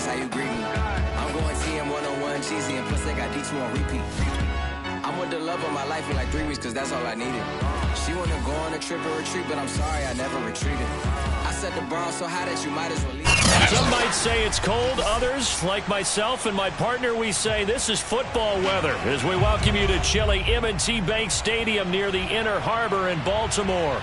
that's how you greet me. I'm going TM one-on-one, cheesy, and plus they got D2 on repeat. I'm with the love of my life in like 3 weeks, cause that's all I needed. She wanna go on a trip or retreat, but I'm sorry, I never retreated. I set the bar so high that you might as well leave. Some might say it's cold. Others, like myself and my partner, we say this is football weather as we welcome you to chilly M&T Bank Stadium near the Inner Harbor in Baltimore.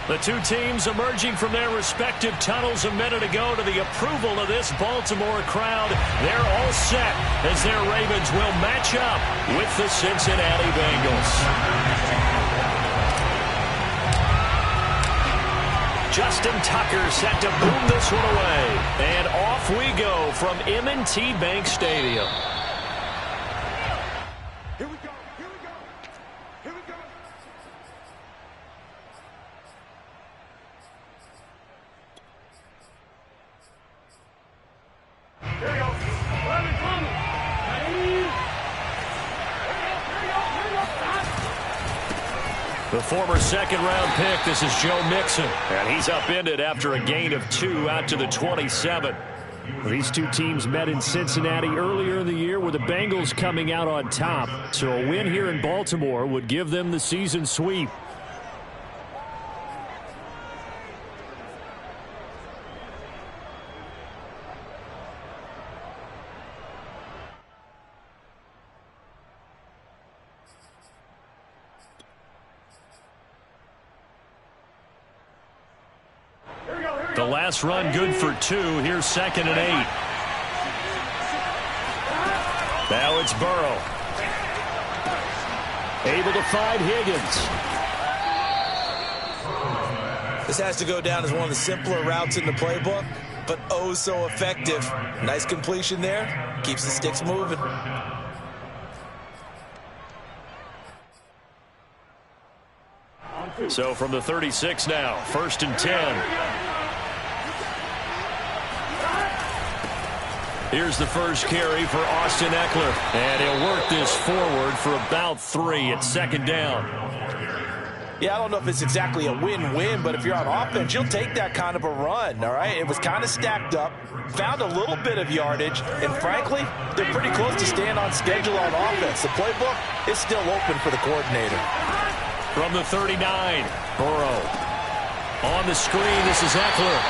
The two teams emerging from their respective tunnels a minute ago to the approval of this Baltimore crowd. They're all set as their Ravens will match up with the Cincinnati Bengals. Justin Tucker set to boom this one away. And off we go from M&T Bank Stadium. Here we go. Here we go. Here we go. Here we go. The former second-round pick, this is Joe Mixon. And he's upended after a gain of 2 out to the 27. These two teams met in Cincinnati earlier in the year with the Bengals coming out on top. So a win here in Baltimore would give them the season sweep. The last run good for 2. Here's 2nd and 8. Now it's Burrow. Able to find Higgins. This has to go down as one of the simpler routes in the playbook, but oh so effective. Nice completion there. Keeps the sticks moving. So from the 36 now, 1st and 10. Here's the first carry for Austin Eckler. And he'll work this forward for about 3 at 2nd down. Yeah, I don't know if it's exactly a win-win, but if you're on offense, you'll take that kind of a run, all right? It was kind of stacked up, found a little bit of yardage, and frankly, they're pretty close to staying on schedule on offense. The playbook is still open for the coordinator. From the 39, Burrow. On the screen, this is Eckler.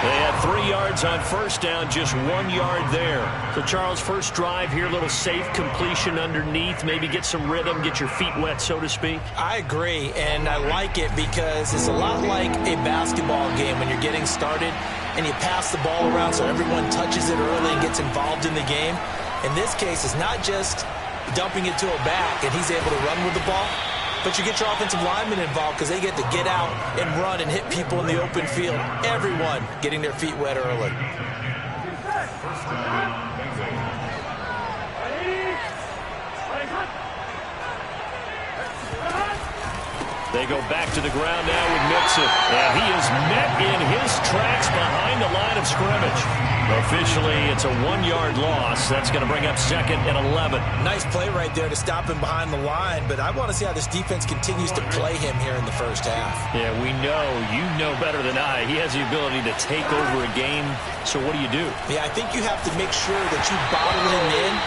They had 3 yards on 1st down, just 1 yard there. So, Charles, first drive here, a little safe completion underneath, maybe get some rhythm, get your feet wet, so to speak. I agree, and I like it because it's a lot like a basketball game when you're getting started and you pass the ball around so everyone touches it early and gets involved in the game. In this case, it's not just dumping it to a back and he's able to run with the ball, but you get your offensive linemen involved because they get to get out and run and hit people in the open field. Everyone getting their feet wet early. They go back to the ground now with Mixon. And he is met in his tracks behind the line of scrimmage. Officially, it's a 1-yard loss. That's going to bring up 2nd and 11. Nice play right there to stop him behind the line, but I want to see how this defense continues to play him here in the first half. Yeah, we know, you know better than I, he has the ability to take over a game. So what do? Yeah, I think you have to make sure that you bottle him in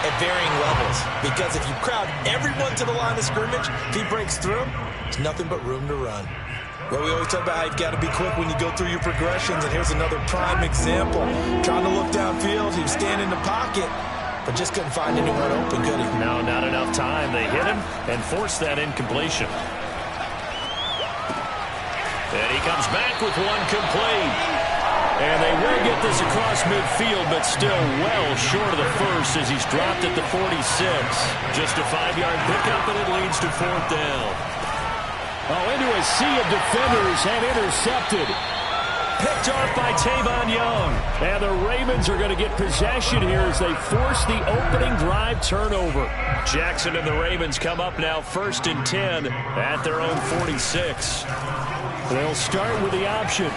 at varying levels, because if you crowd everyone to the line of scrimmage, if he breaks through, there's nothing but room to run. Well, we always talk about how you've got to be quick when you go through your progressions, and here's another prime example. Trying to look downfield, he was standing in the pocket, but just couldn't find anyone open, could he? No, not enough time. They hit him and forced that incompletion. And he comes back with one complete. And they will get this across midfield, but still well short of the first as he's dropped at the 46. Just a 5-yard pickup, and it leads to 4th down. Oh, into a sea of defenders and intercepted. Picked off by Tavon Young. And the Ravens are going to get possession here as they force the opening drive turnover. Jackson and the Ravens come up now 1st and 10 at their own 46. They'll start with the option.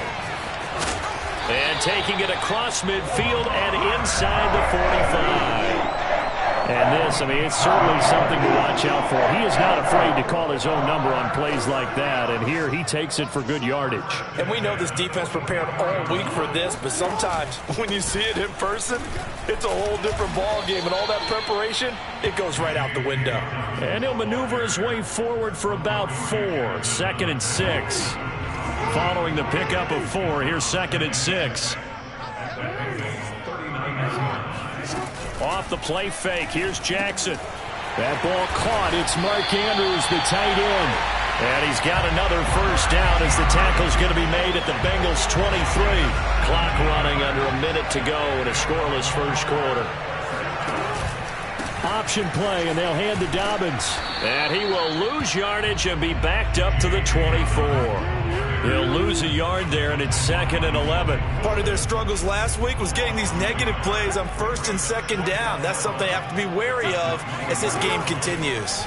And taking it across midfield and inside the 45. And this, I mean, it's certainly something to watch out for. He is not afraid to call his own number on plays like that, and here he takes it for good yardage. And we know this defense prepared all week for this, but sometimes when you see it in person, it's a whole different ball game, and all that preparation, it goes right out the window. And he'll maneuver his way forward for about 4. 2nd and 6. Following the pickup of 4, here's 2nd and 6. Off the play fake, here's Jackson. That ball caught. It's Mark Andrews, the tight end. And he's got another first down as the tackle's going to be made at the Bengals' 23. Clock running under a minute to go in a scoreless first quarter. Option play, and they'll hand to Dobbins. And he will lose yardage and be backed up to the 24. He'll lose a yard there, and it's 2nd and 11. Part of their struggles last week was getting these negative plays on 1st and 2nd down. That's something they have to be wary of as this game continues.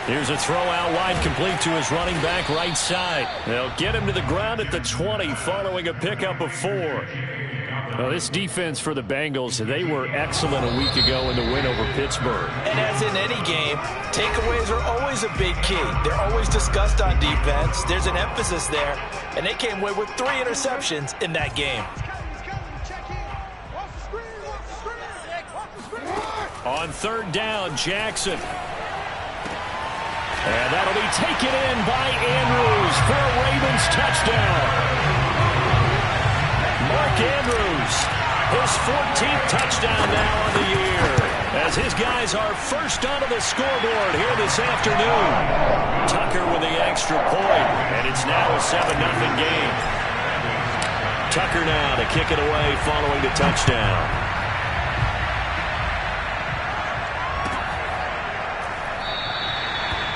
Here's a throw out wide, complete to his running back right side. They'll get him to the ground at the 20 following a pickup of 4. Well, this defense for the Bengals, they were excellent a week ago in the win over Pittsburgh. And as in any game, takeaways are always a big key. They're always discussed on defense. There's an emphasis there, and they came away with 3 interceptions in that game. On 3rd down, Jackson. And that'll be taken in by Andrews for a Ravens touchdown. Mark Andrews, his 14th touchdown now on the year, as his guys are first onto the scoreboard here this afternoon. Tucker with the extra point, and it's now a 7-0 game. Tucker now to kick it away following the touchdown.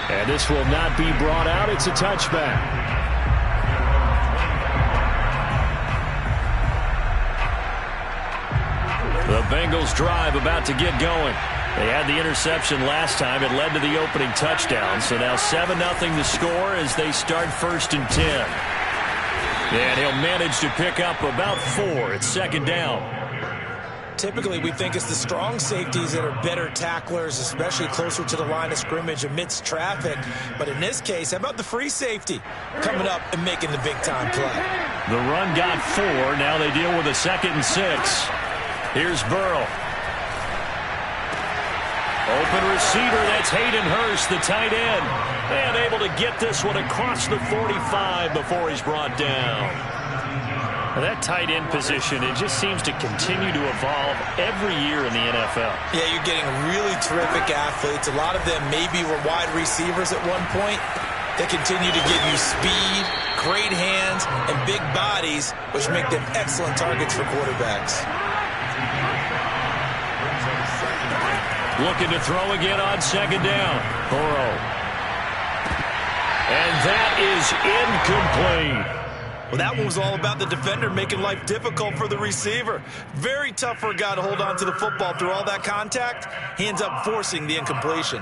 And this will not be brought out. It's a touchback. The Bengals drive about to get going. They had the interception last time. It led to the opening touchdown. So now 7-0 the score as they start 1st and 10. And he'll manage to pick up about 4. It's 2nd down. Typically, we think it's the strong safeties that are better tacklers, especially closer to the line of scrimmage amidst traffic. But in this case, how about the free safety coming up and making the big-time play? The run got 4. Now they deal with a 2nd and 6. Here's Burrow. Open receiver, that's Hayden Hurst, the tight end. And able to get this one across the 45 before he's brought down. That tight end position, it just seems to continue to evolve every year in the NFL. Yeah, you're getting really terrific athletes. A lot of them maybe were wide receivers at one point. They continue to give you speed, great hands, and big bodies, which make them excellent targets for quarterbacks. Looking to throw again on 2nd down. Burrow. And that is incomplete. Well, that one was all about the defender making life difficult for the receiver. Very tough for a guy to hold on to the football through all that contact. He ends up forcing the incompletion.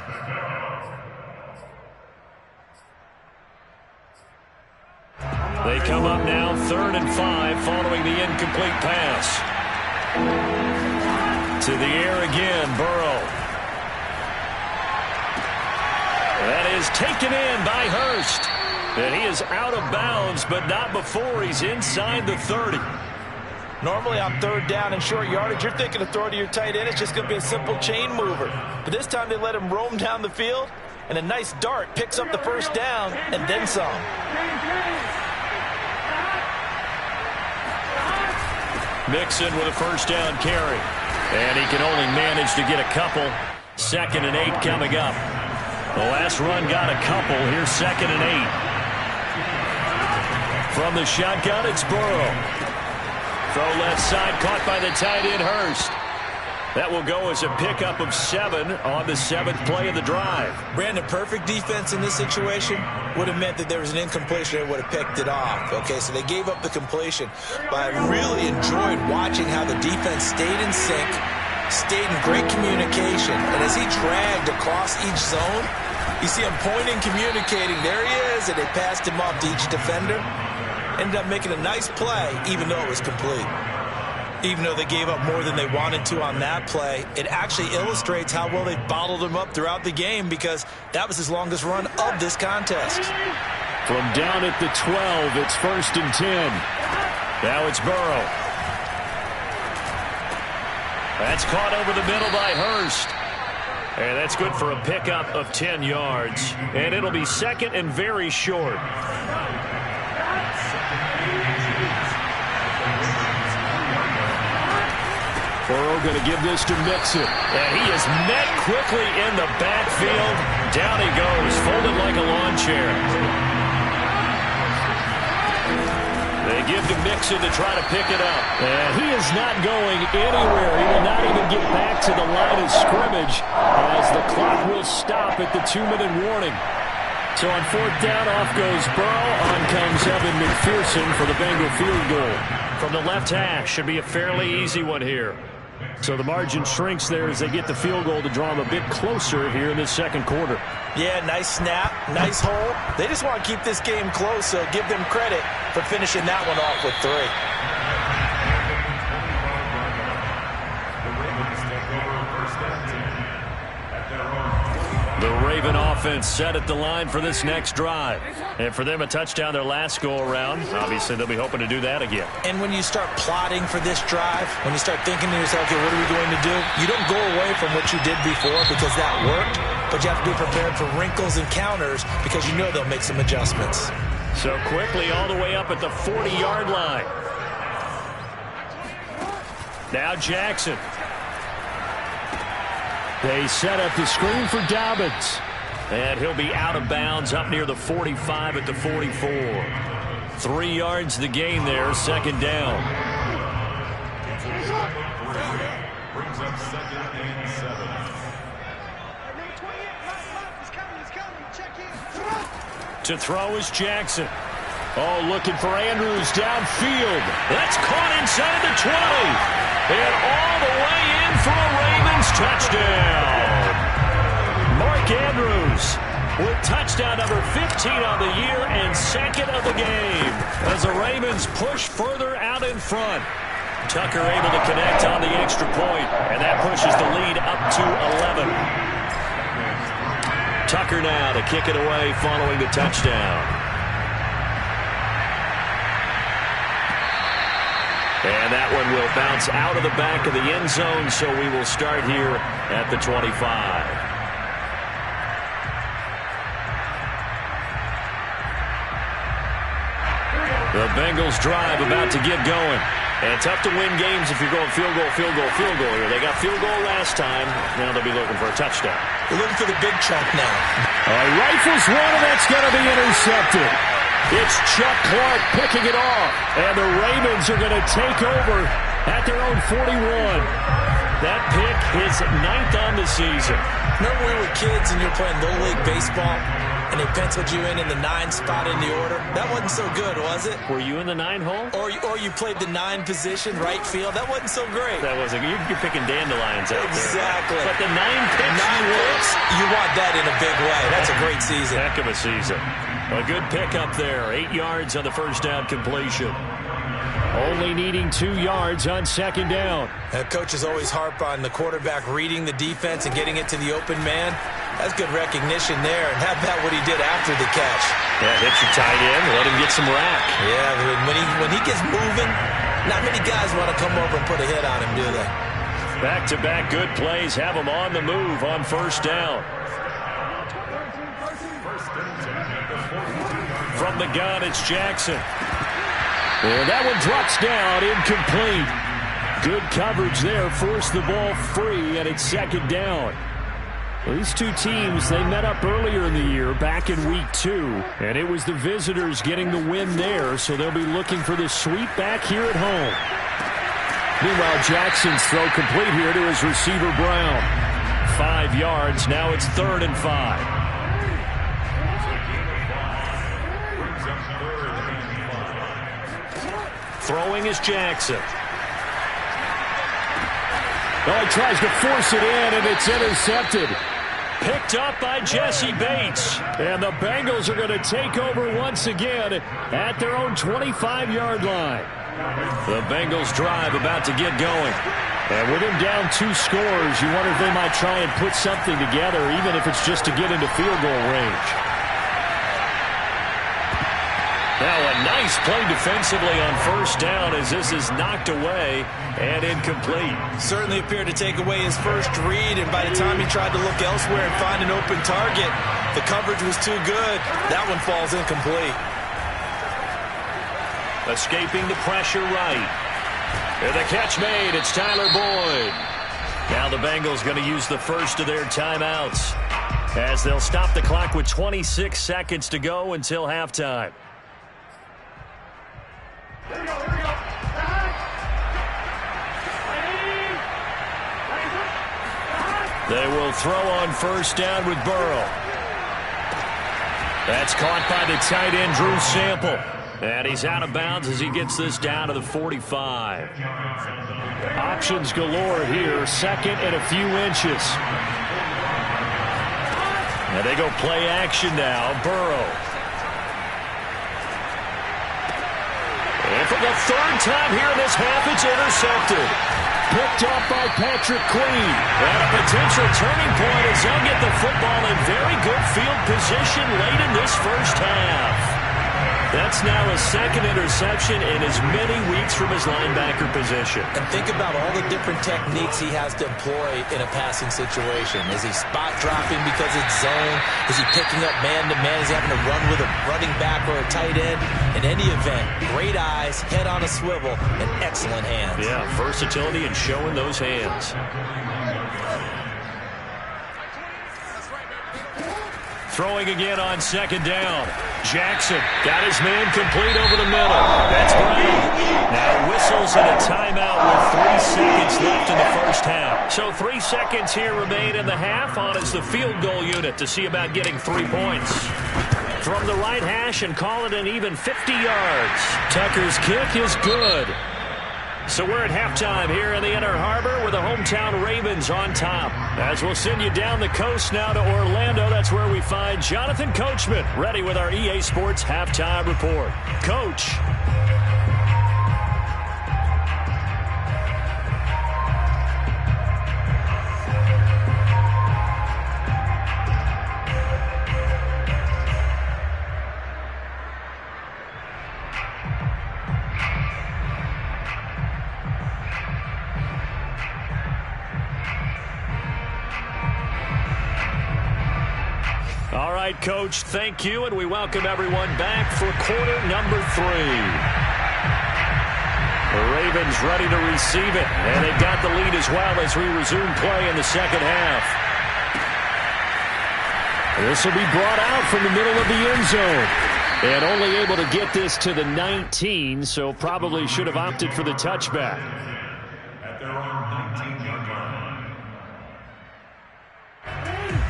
They come up now 3rd and 5 following the incomplete pass. To the air again, Burrow. That is taken in by Hurst. And he is out of bounds, but not before he's inside the 30. Normally on 3rd down and short yardage, you're thinking of throw to your tight end. It's just going to be a simple chain mover. But this time they let him roam down the field, and a nice dart picks up the first down and then some. Mixon with a first down carry. And he can only manage to get a couple. 2nd and 8 coming up. The last run got a couple. Here's 2nd and 8. From the shotgun, it's Burrow. Throw left side, caught by the tight end, Hurst. That will go as a pickup of 7 on the 7th play of the drive. Brandon, perfect defense in this situation would have meant that there was an incompletion. They would have picked it off. Okay, so they gave up the completion. But I really enjoyed watching how the defense stayed in sync, stayed in great communication. And as he dragged across each zone, you see him pointing, communicating. There he is, and they passed him off to each defender. Ended up making a nice play, even though it was complete. Even though they gave up more than they wanted to on that play, it actually illustrates how well they bottled them up throughout the game because that was his longest run of this contest. From down at the 12, it's 1st and 10. Now it's Burrow. That's caught over the middle by Hurst. And that's good for a pickup of 10 yards. And it'll be 2nd and very short. Burrow going to give this to Mixon. And he is met quickly in the backfield. Down he goes, folded like a lawn chair. They give to Mixon to try to pick it up. And he is not going anywhere. He will not even get back to the line of scrimmage as the clock will stop at the 2-minute warning. So on 4th down, off goes Burrow. On comes Evan McPherson for the Bengal field goal. From the left hash, should be a fairly easy one here. So the margin shrinks there as they get the field goal to draw them a bit closer here in this 2nd quarter. Yeah, nice snap, nice hole. They just want to keep this game close, so give them credit for finishing that one off with 3. The Raven offense set at the line for this next drive. And for them, a touchdown their last go-around. Obviously, they'll be hoping to do that again. And when you start plotting for this drive, when you start thinking to yourself, okay, what are we going to do? You don't go away from what you did before because that worked, but you have to be prepared for wrinkles and counters because you know they'll make some adjustments. So quickly all the way up at the 40-yard line. Now Jackson. They set up the screen for Dobbins. And he'll be out of bounds up near the 45 at the 44. 3 yards the gain there, 2nd down. Brings up 2nd and 7. To throw is Jackson. Oh, looking for Andrews downfield. That's caught inside the 20. And all the way in for a Ravens touchdown. Mark Andrews with touchdown number 15 on the year and 2nd of the game as the Ravens push further out in front. Tucker able to connect on the extra point, and that pushes the lead up to 11. Tucker now to kick it away following the touchdown. And that one will bounce out of the back of the end zone, so we will start here at the 25. The Bengals drive about to get going. And tough to win games if you're going field goal here. They got field goal last time. Now they'll be looking for a touchdown. They're looking for the big chunk now. Rifles one, and that's going to be intercepted. It's Chuck Clark picking it off. And the Ravens are going to take over at their own 41. That pick is 9th on the season. Remember when we were kids and you were playing Little League Baseball and they penciled you in the 9 spot in the order? That wasn't so good, was it? Were you in the 9 hole? Or you played the 9 position, right field? That wasn't so great. That wasn't. You're picking dandelions out exactly. there. But the 9 picks. 9 picks, you want that in a big way. That's a great season. Heck of a season. A good pickup there. 8 yards on the first down completion. Only needing 2 yards on 2nd down. Coaches always harp on the quarterback reading the defense and getting it to the open man. That's good recognition there. And how about what he did after the catch? Yeah, hit your tight end. Let him get some rack. Yeah, when he gets moving, not many guys want to come over and put a hit on him, do they? Back-to-back good plays have him on the move on first down. From the gun, it's Jackson. And that one drops down, incomplete. Good coverage there, forced the ball free, and it's 2nd down. Well, these two teams, they met up earlier in the year, back in week 2, and it was the visitors getting the win there, so they'll be looking for the sweep back here at home. Meanwhile, Jackson's throw complete here to his receiver, Brown. 5 yards, now it's 3rd and 5. Throwing is Jackson. Oh, he tries to force it in, and it's intercepted. Picked up by Jesse Bates. And the Bengals are going to take over once again at their own 25-yard line. The Bengals drive about to get going. And with him down 2 scores, you wonder if they might try and put something together, even if it's just to get into field goal range. Now a nice play defensively on first down as this is knocked away and incomplete. Certainly appeared to take away his first read, and by the time he tried to look elsewhere and find an open target, the coverage was too good. That one falls incomplete. Escaping the pressure right. And the catch made. It's Tyler Boyd. Now the Bengals going to use the first of their timeouts as they'll stop the clock with 26 seconds to go until halftime. They will throw on first down with Burrow. That's caught by the tight end, Drew Sample. And he's out of bounds as he gets this down to the 45. Options galore here. Second and a few inches. And they go play action now. Burrow. And for the 3rd time here in this half, it's intercepted. Picked up by Patrick Queen. And a potential turning point as they'll get the football in very good field position late in this first half. That's now his 2nd interception in as many weeks from his linebacker position. And think about all the different techniques he has to employ in a passing situation. Is he spot dropping because it's zone? Is he picking up man-to-man? Is he having to run with a running back or a tight end? In any event, great eyes, head on a swivel, and excellent hands. Yeah, versatility and showing those hands. Throwing again on 2nd down. Jackson got his man complete over the middle. That's Brown. Now whistles and a timeout with 3 seconds left in the first half. So 3 seconds here remain in the half on as the field goal unit to see about getting 3 points. From the right hash and call it an even 50 yards. Tucker's kick is good. So we're at halftime here in the Inner Harbor with the hometown Ravens on top. As we'll send you down the coast now to Orlando, that's where we find Jonathan Coachman ready with our EA Sports Halftime Report. Coach. All right, Coach, thank you, and we welcome everyone back for quarter number 3. The Ravens ready to receive it, and they've got the lead as well as we resume play in the second half. This will be brought out from the middle of the end zone, and only able to get this to the 19, so probably should have opted for the touchback. At their own 19-yard line.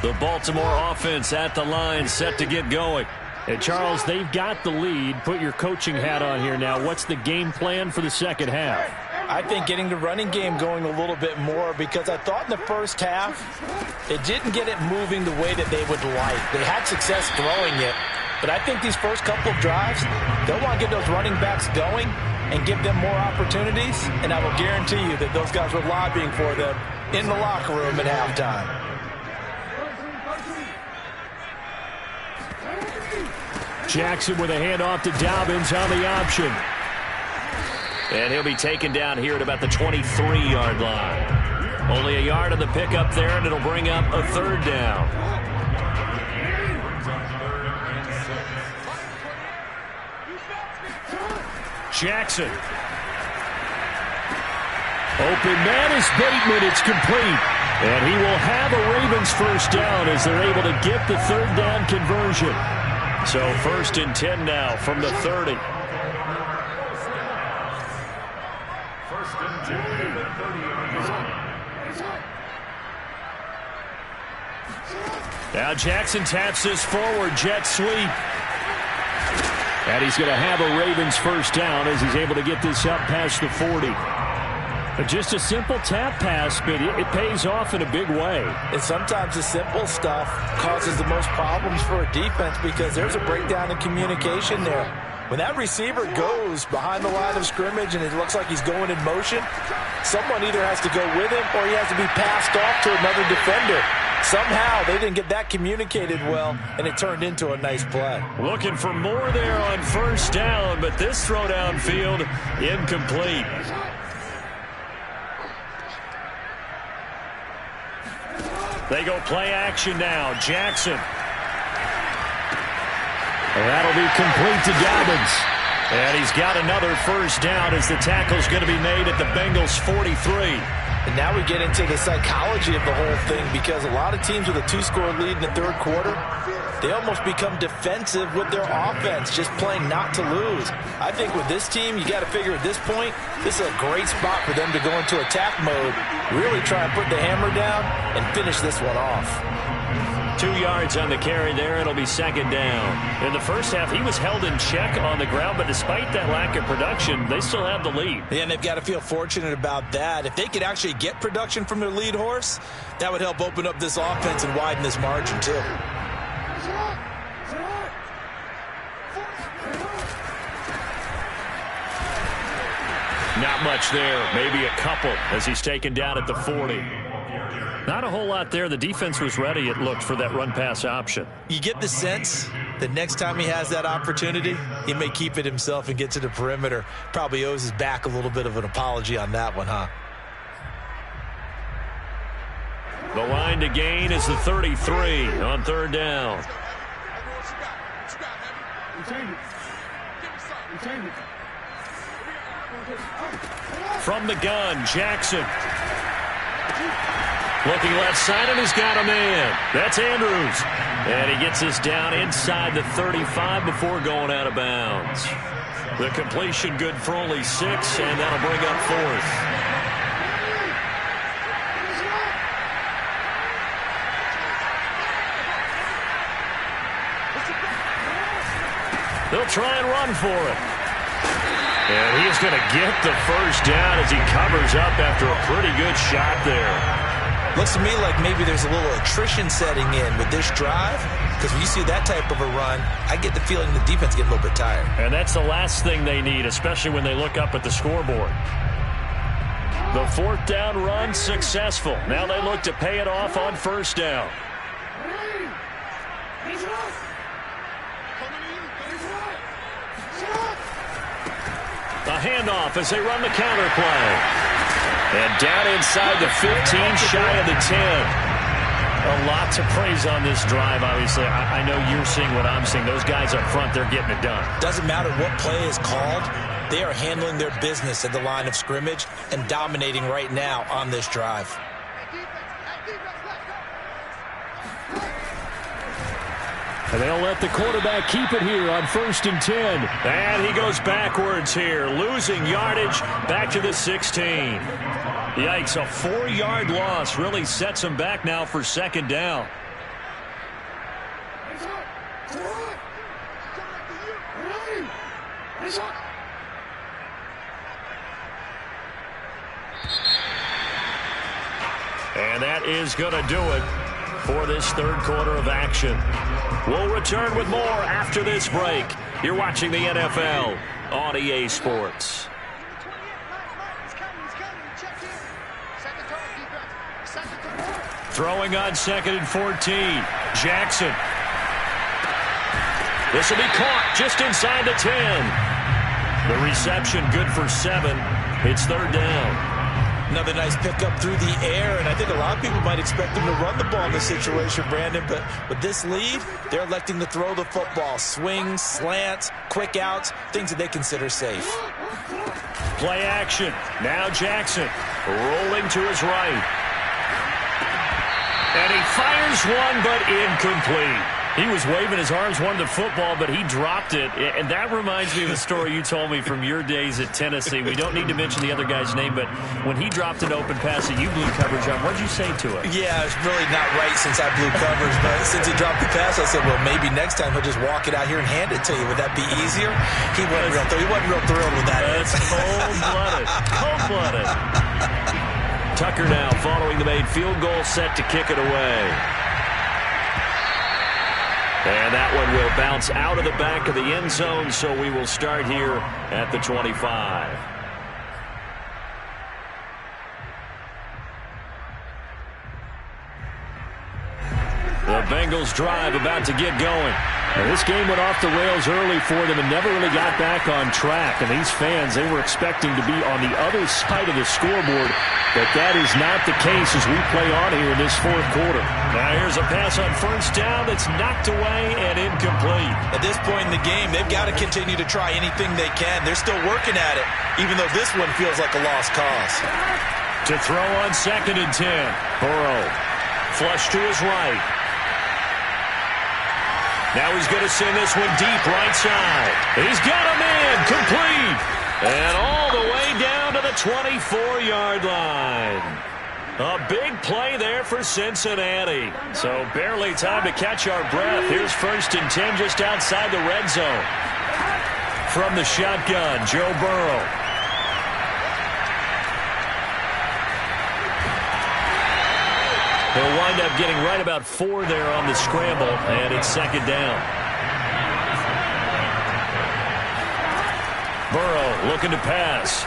The Baltimore offense at the line, set to get going. And Charles, they've got the lead. Put your coaching hat on here now. What's the game plan for the second half? I think getting the running game going a little bit more, because I thought in the first half they didn't get it moving the way that they would like. They had success throwing it, but I think these first couple of drives, they'll want to get those running backs going and give them more opportunities, and I will guarantee you that those guys were lobbying for them in the locker room at halftime. Jackson with a handoff to Dobbins on the option. And he'll be taken down here at about the 23-yard line. Only a yard on the pickup there, and it'll bring up a 3rd down. Jackson. Open man is Bateman. It's complete. And he will have a Ravens first down as they're able to get the 3rd down conversion. So 1st and 10 now from the 30. First and 10 at the 30-yard line. Now Jackson taps this forward, jet sweep. And he's going to have a Ravens first down as he's able to get this up past the 40. But just a simple tap pass, but it pays off in a big way. And sometimes the simple stuff causes the most problems for a defense because there's a breakdown in communication there. When that receiver goes behind the line of scrimmage and it looks like he's going in motion, someone either has to go with him or he has to be passed off to another defender. Somehow they didn't get that communicated well, and it turned into a nice play. Looking for more there on first down, but this throw downfield incomplete. They go play action now. Jackson. And that'll be complete to Dobbins. And he's got another first down as the tackle's going to be made at the Bengals' 43. And now we get into the psychology of the whole thing, because a lot of teams with a 2-score lead in the third quarter, they almost become defensive with their offense, just playing not to lose. I think with this team, you got to figure at this point, this is a great spot for them to go into attack mode, really try and put the hammer down and finish this one off. 2 yards on the carry there. It'll be second down. In the first half, he was held in check on the ground, but despite that lack of production, they still have the lead. Yeah, and they've got to feel fortunate about that. If they could actually get production from their lead horse, that would help open up this offense and widen this margin, too. Not much there. Maybe a couple as he's taken down at the 40. Not a whole lot there. The defense was ready, it looked, for that run-pass option. You get the sense that next time he has that opportunity, he may keep it himself and get to the perimeter. Probably owes his back a little bit of an apology on that one, huh? The line to gain is the 33 on third down. From the gun, Jackson. Looking left side, and he's got a man. That's Andrews. And he gets us down inside the 35 before going out of bounds. The completion good for only 6, and that'll bring up fourth. They'll try and run for it. And he's going to get the first down as he covers up after a pretty good shot there. Looks to me like maybe there's a little attrition setting in with this drive, because when you see that type of a run, I get the feeling the defense getting a little bit tired. And that's the last thing they need, especially when they look up at the scoreboard. The fourth down run successful. Now they look to pay it off on first down. A handoff as they run the counter play. And down inside the 15, shy of the 10. A lot to praise on this drive, obviously. I know you're seeing what I'm seeing. Those guys up front, they're getting it done. Doesn't matter what play is called. They are handling their business at the line of scrimmage and dominating right now on this drive. And they'll let the quarterback keep it here on 1st and 10. And he goes backwards here, losing yardage back to the 16. Yikes, a 4-yard loss really sets him back now for second down. And that is going to do it for this third quarter of action. We'll return with more after this break. You're watching the NFL on EA Sports. Throwing on 2nd and 14. Jackson. This will be caught just inside the 10. The reception good for 7. It's third down. Another nice pickup through the air, and I think a lot of people might expect them to run the ball in this situation, Brandon, but with this lead, they're electing to throw the football. Swings, slants, quick outs, things that they consider safe. Play action. Now Jackson rolling to his right. And he fires one, but incomplete. He was waving his arms, wanted the football, but he dropped it. And that reminds me of a story you told me from your days at Tennessee. We don't need to mention the other guy's name, but when he dropped an open pass that you blew coverage on, what did you say to it? Yeah, it's really not right since I blew coverage, but since he dropped the pass, I said, well, maybe next time he'll just walk it out here and hand it to you. Would that be easier? He wasn't real thrilled with that. That's cold-blooded. Cold-blooded. Tucker now following the made field goal, set to kick it away. And that one will bounce out of the back of the end zone, so we will start here at the 25. The Bengals drive about to get going. Now, this game went off the rails early for them and never really got back on track. And these fans, they were expecting to be on the other side of the scoreboard, but that is not the case as we play on here in this fourth quarter. Now here's a pass on first down that's knocked away and incomplete. At this point in the game, they've got to continue to try anything they can. They're still working at it, even though this one feels like a lost cause. To throw on 2nd and 10. Burrow, flush to his right. Now he's going to send this one deep right side. He's got a man complete. And all the way down to the 24-yard line. A big play there for Cincinnati. So barely time to catch our breath. Here's 1st and 10 just outside the red zone. From the shotgun, Joe Burrow. He'll wind up getting right about 4 there on the scramble, and it's 2nd down. Burrow looking to pass.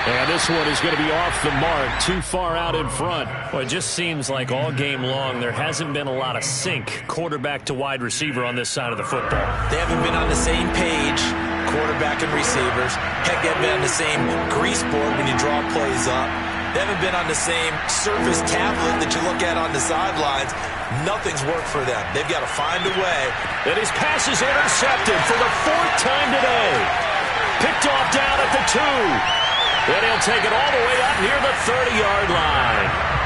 And this one is going to be off the mark, too far out in front. Well, it just seems like all game long there hasn't been a lot of sync quarterback to wide receiver on this side of the football. They haven't been on the same page, quarterback and receivers. Heck, they haven't been on the same grease board when you draw plays up. They haven't been on the same surface tablet that you look at on the sidelines. Nothing's worked for them. They've got to find a way. And his pass is intercepted for the 4th time today. Picked off down at the 2. And he'll take it all the way up near the 30-yard line.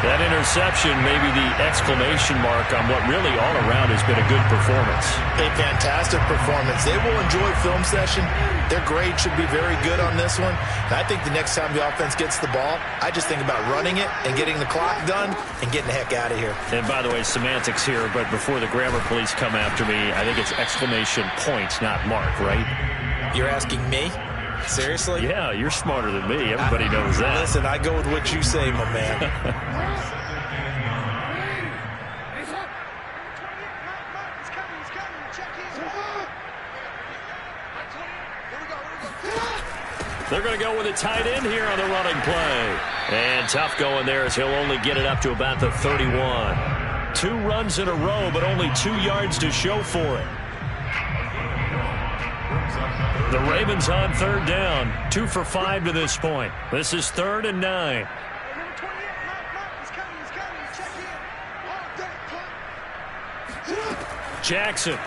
That interception may be the exclamation mark on what really all around has been a good performance. A fantastic performance. They will enjoy film session. Their grade should be very good on this one. And I think the next time the offense gets the ball, I just think about running it and getting the clock done and getting the heck out of here. And by the way, semantics here, but before the grammar police come after me, I think it's exclamation point, not mark, right? You're asking me? Seriously? Yeah, you're smarter than me. Everybody knows that. Listen, I go with what you say, my man. They're going to go with a tight end here on the running play. And tough going there as he'll only get it up to about the 31. 2 runs in a row, but only 2 yards to show for it. The Ravens on 3rd down. 2 for 5 to this point. This is 3rd and 9. Jackson.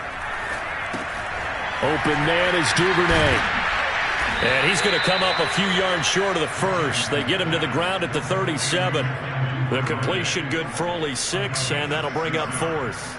Open man is Duvernay. And he's going to come up a few yards short of the first. They get him to the ground at the 37. The completion good for only 6, and that'll bring up 4th.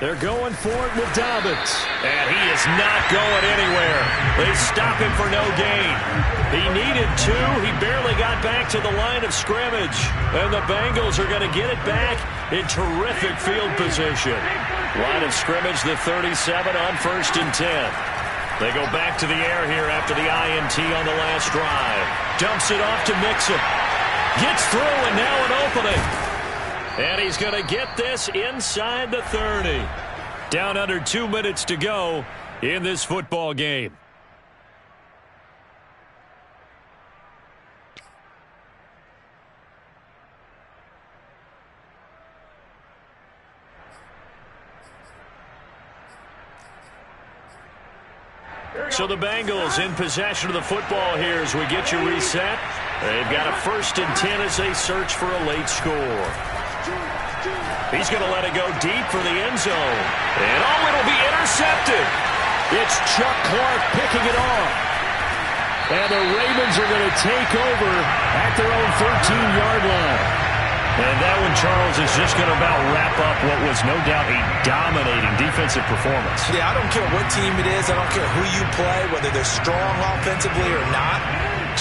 They're going for it with Dobbins. And he is not going anywhere. They stop him for no gain. He needed 2. He barely got back to the line of scrimmage. And the Bengals are going to get it back in terrific field position. Line of scrimmage, the 37 on 1st and 10. They go back to the air here after the INT on the last drive. Dumps it off to Mixon. Gets through and now an opening. And he's going to get this inside the 30. Down under 2 minutes to go in this football game. So the Bengals in possession of the football here as we get you reset. They've got a 1st and 10 as they search for a late score. He's going to let it go deep for the end zone. And oh, it'll be intercepted. It's Chuck Clark picking it off. And the Ravens are going to take over at their own 13-yard line. And that one, Charles, is just going to about wrap up what was no doubt a dominating defensive performance. Yeah, I don't care what team it is. I don't care who you play, whether they're strong offensively or not.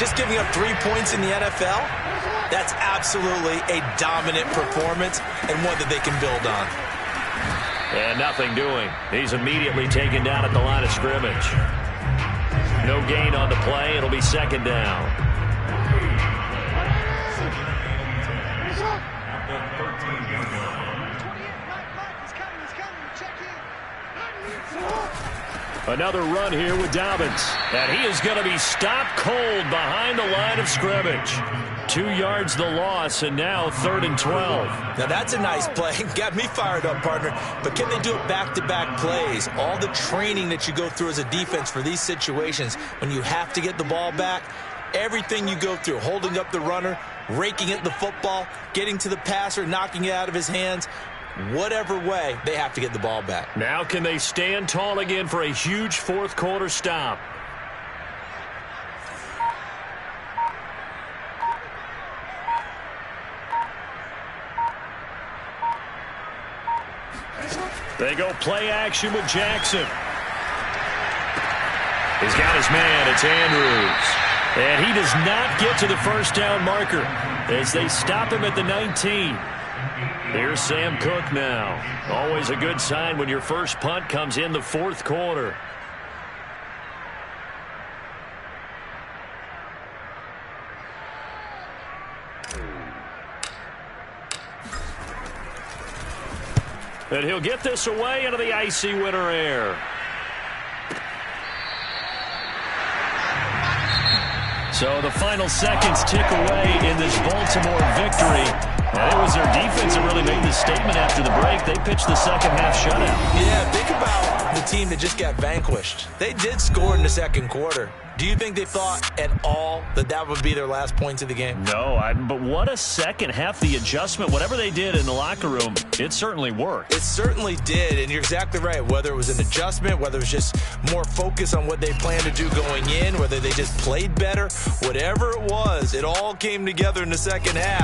Just giving up 3 points in the NFL, that's absolutely a dominant performance and one that they can build on. And nothing doing. He's immediately taken down at the line of scrimmage. No gain on the play. It'll be second down. Another run here with Dobbins. And he is going to be stopped cold behind the line of scrimmage. 2 yards the loss, and now 3rd and 12. Now that's a nice play. Got me fired up, partner. But can they do it back-to-back plays? All the training that you go through as a defense for these situations, when you have to get the ball back, everything you go through, holding up the runner, raking at the football, getting to the passer, knocking it out of his hands, whatever way, they have to get the ball back. Now can they stand tall again for a huge fourth quarter stop? They go play action with Jackson. He's got his man. It's Andrews. And he does not get to the first down marker as they stop him at the 19. Here's Sam Cook now. Always a good sign when your first punt comes in the fourth quarter. And he'll get this away into the icy winter air. So the final seconds tick away in this Baltimore victory. And it was their defense that really made the statement after the break. They pitched the second half shutout. Yeah, think about the team that just got vanquished. They did score in the second quarter. Do you think they thought at all that that would be their last points of the game? No, but what a second half. The adjustment, whatever they did in the locker room, it certainly worked. It certainly did, and you're exactly right. Whether it was an adjustment, whether it was just more focus on what they planned to do going in, whether they just played better, whatever it was, it all came together in the second half.